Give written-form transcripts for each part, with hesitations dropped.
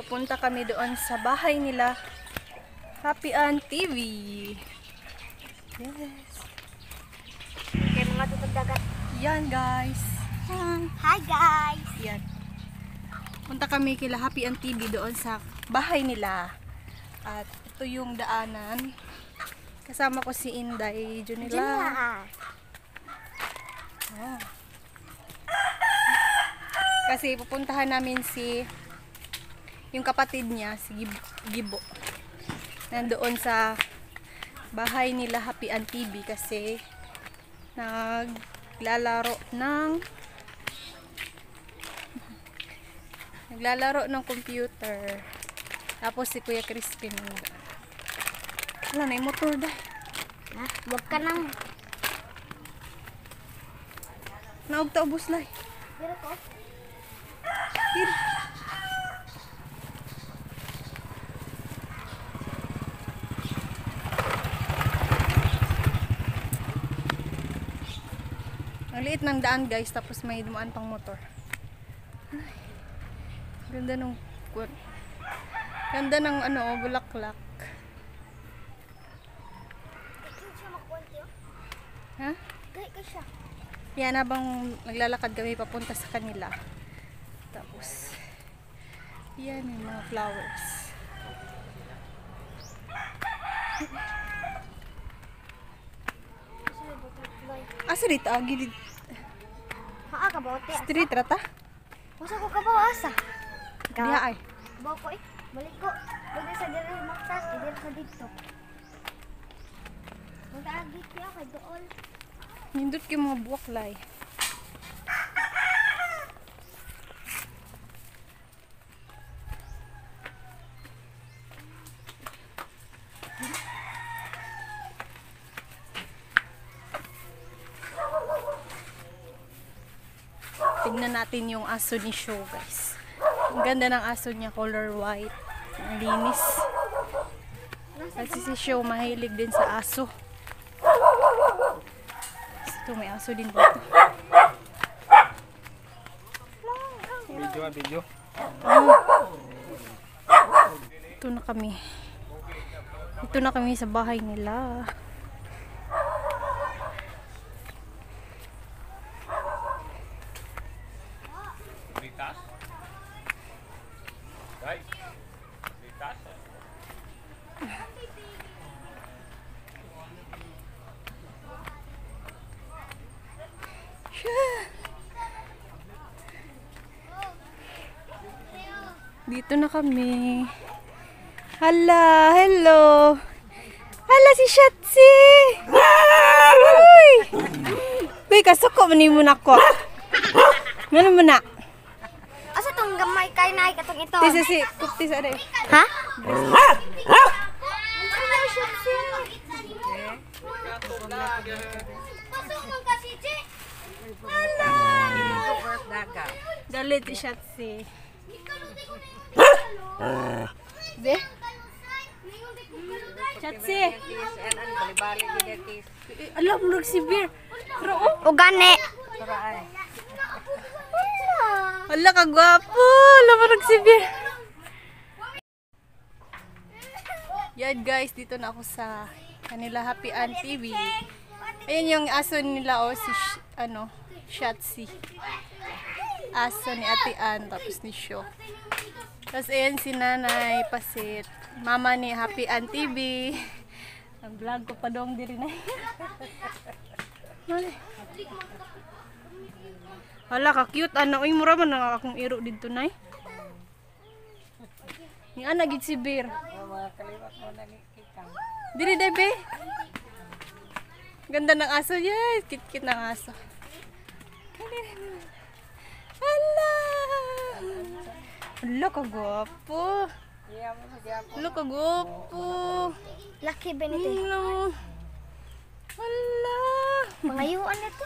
Pupunta kami doon sa bahay nila, Happy Aunt TV. Yes. Kaya mga tutog dagat. Yan guys. Hi guys! Yan. Punta kami kila Happy Aunt TV doon sa bahay nila. At ito yung daanan. Kasama ko si Inday Junila. Oh. Kasi pupuntahan namin yung kapatid niya, si Gibo. Nandoon sa bahay nila Happy Aunt TV kasi naglalaro ng computer. Tapos si Kuya Crispin. Wala na yung motor dahil. Ha? Huwag ka nang. Naog ta ubos lai. Dito ko. Dito. Ang liit ng daan guys, tapos may dumaan pang motor. Ay, ganda ng bulaklak. Ha? Gaya ka siya. Yan, habang naglalakad kami papunta sa kanila. Tapos, yan yung mga flowers. Asa dito? Gilid. Haa ka ba? Street rata? Masa ko ka ba asa? Diha ay. Bawa ko eh. Balik ko. Pwede sa dito maktas. Pwede sa dito. Mag-agit niya kay doon. Nindot kayo mga buwaklay. Tignan natin yung aso ni Show guys. Ang ganda ng aso niya, color white. Ang linis. Kasi si Show mahilig din sa aso. Ito, may aso din dito. Video. Ito na kami. Ito na kami sa bahay nila. Litas. Guys. Litas. Dito na kami. Hala, hello. Hala si Shatsi. Uy. Uy, kasuko man mo na ko. Ano mo na? Asa tong gamay kay nay katong ito? Tisi kupti sa day. Ha? Dalit si Shatsi. Be? Shatsi. Alam mo si Beer. Pero oh. O gani. Hala ka gwapo. Alam mo si Beer. Yan guys, dito na ako sa kanila Happy Aunt TV. Ayun yung aso nila si Shatsi. Aso ni Ate Ann, tapos ni Sho. Tapos ayan si Nanay Pasit, mama ni Happy Aunt TV. Ang vlog ko pa doon diri na. Hala ka cute uy mura man ang akong iro dito nay. Ni ana gid si Beer. Diri day be. Ganda ng aso, yes, kit-kit ng aso. Hala! Hala ka gwapo. Hala ka gwapo. Lucky Benito. Hala. Hala. Pangayuan nito.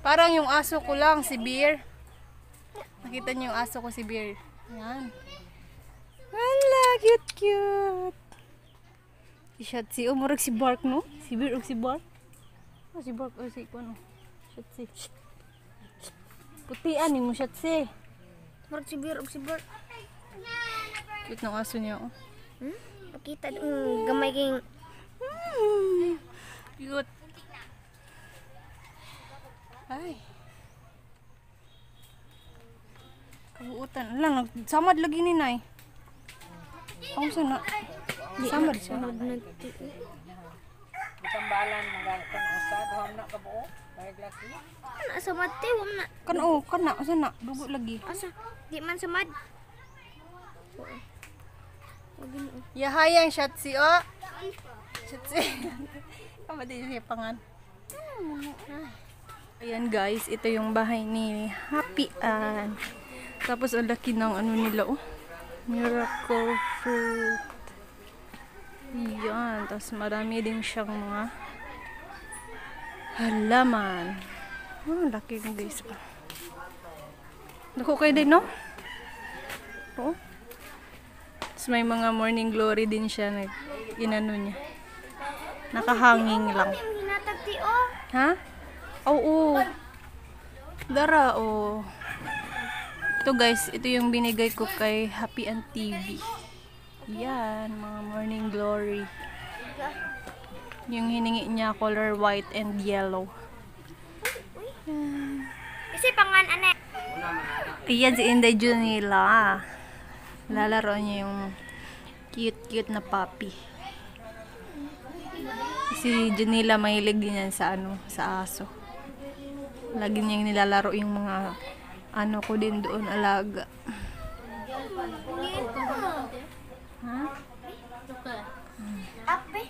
Parang yung aso ko lang, si Beer. Nakita niyo yung aso ko, si Beer. Yan. Hala, cute. Si Shatsi, murag si Bark, no? Si Beer o si Bark? Si Bark o si ano? Shatsi. Putian ni mo Shatsi. Murag si Bir og si Bir. Cute ng aso niya, oh. Pakita gamay king Cute. Ay. Kabuutan. Ala, nagsamad lagi ni Nay. Ang sana. Samad siya. Tambalan magakan usad hom na kabuo bayag laki. Ana sa mate wam na. Kana sana dugo lagi. Asa? Di man samad. Yahayang Shatsi, oh. Shatsi. Kamu din siya pangan. Ayan guys, ito yung bahay ni Happy Ann. Tapos ang laki ng ano nila, oh. Miracle fruit. Yan. Tapos marami din siyang mga halaman. Oh, laki ng guys. Naku kayo din, no? Oo. Tapos may mga morning glory din siya na inano niya. Nakahanging lang. Hinatag ti oh. Ha? Oo. Dara, oh. Ito guys, ito yung binigay ko kay Happy Ann TV. Yan, mga morning glory. Yung hiningi niya color white and yellow. Kasi pangan ane. Ayan si Inday Junila. Lalaro niya yung cute na puppy. Si Junila mahilig din yan sa sa aso. Lagi niyang nilalaro yung mga ano ko din doon alaga. Ha? Ape.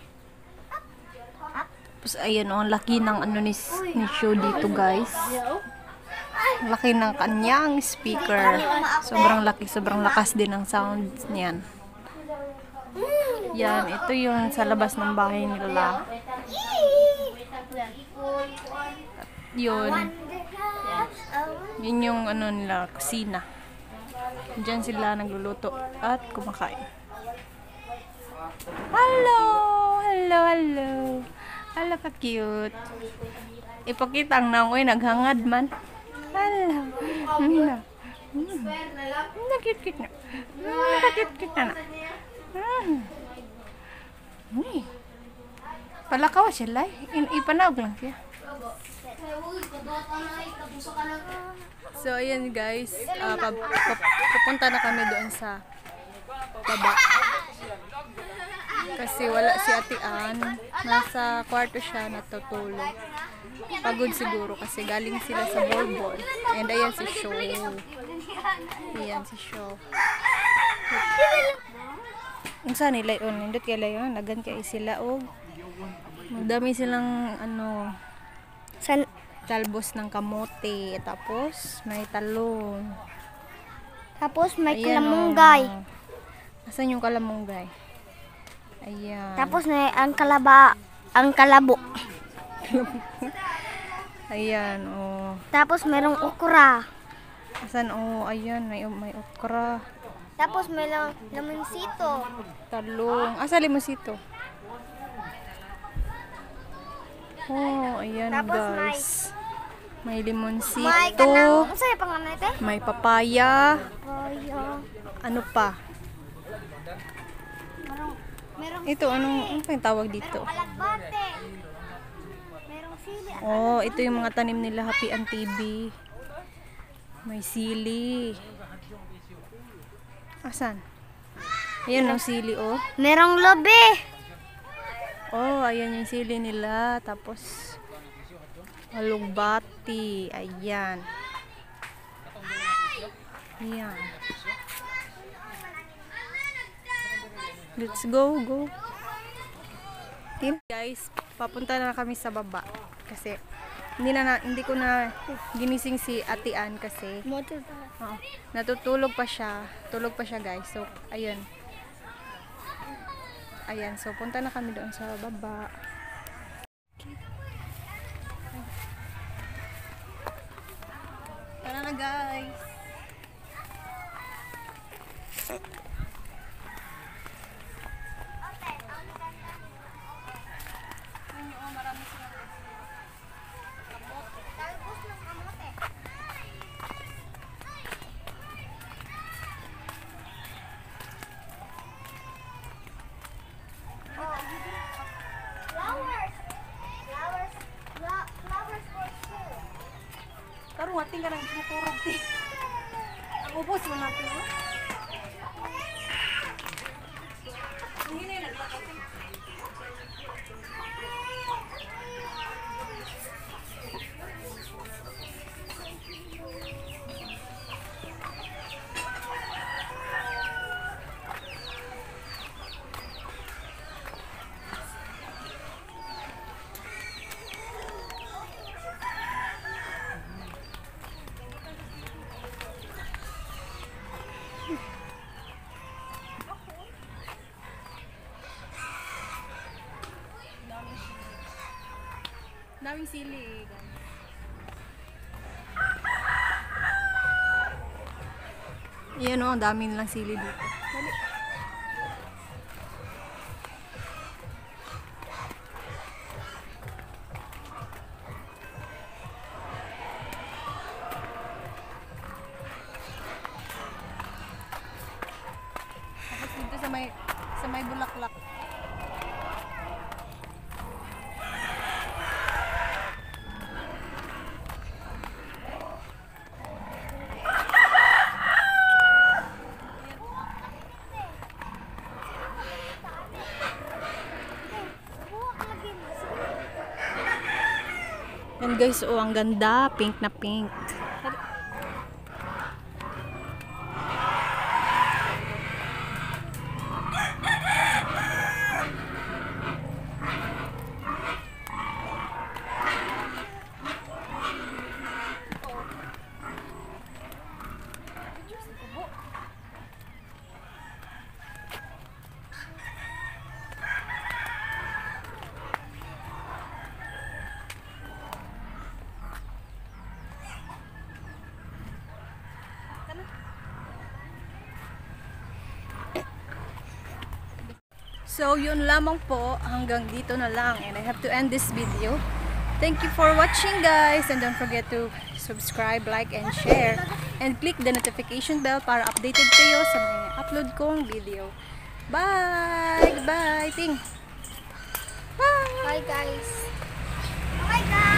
Tapos ayan oh, ang laki ng ano ni show dito guys. Laki ng kanyang speaker. Sobrang laki, sobrang lakas din ng sounds niyan. Yan, ito yung sa labas ng bahay nila. At yun. Yun yung ano nila, kusina. Diyan sila nagluluto at kumakain. Hello! Hello, hello. Hello ka cute. Ipakita ang nangoy, naghangad man. Hello. Hello. Cute na. Cute na. Palakaw siya, Lai. Ipanawag lang siya. So, ayan guys. Pupunta na kami doon sa baba. Kasi wala si Ate Ann. Nasa kwarto siya natutulog. Pagod siguro kasi galing sila sa ball. And ayan si Show. Ayan si Show. Ang saan nila yun? Nindot kaya yun. Nagan kaya sila. Oh. Madami silang ano talbos ng kamote. Tapos may talong. Tapos may Ayan, kalamunggay. oh. Asan yung kalamunggay? Ayan. Tapos may ang kalabo. Ayan, oh. Tapos merong okra. Asan, oh, ayan, may okra. Tapos may lemonsito. Talong. Asa limosito? Oh, ayan Tapos guys. May limonsito. May kanang, ano sa'yo pangalan ito? May papaya. Papaya. Ano pa? Merong Ito, ano pa yung tawag dito? alagbate. Merong sili. Oh, ito yung mga tanim nila Happy Ann TV. May sili. Asan? Ayan ang sili, oh. Merong lobe. Oh, ayan yung sili nila. Tapos, alugbati. Ayan. Ayan. Let's go. Guys, papunta na kami sa baba. Kasi, hindi ko na ginising si Ate Ann kasi natutulog pa siya. Tulog pa siya guys. So, ayun. Ayan, so punta na kami doon sa baba. Tara na guys. ting ka nang tumuturog ting. Ang ubos mo natin. Hindi na naglakad. Daming sili. Yan o, ang dami nilang sili dito. Dali. Tapos dito sa may bulaklak. Yan guys, oh, ang ganda. Pink na pink. So, yun lamang po. Hanggang dito na lang. And I have to end this video. Thank you for watching, guys. And don't forget to subscribe, like, and share. And click the notification bell para updated kayo sa mga upload kong video. Bye! Bye! Ting! Bye! Bye guys. Bye guys.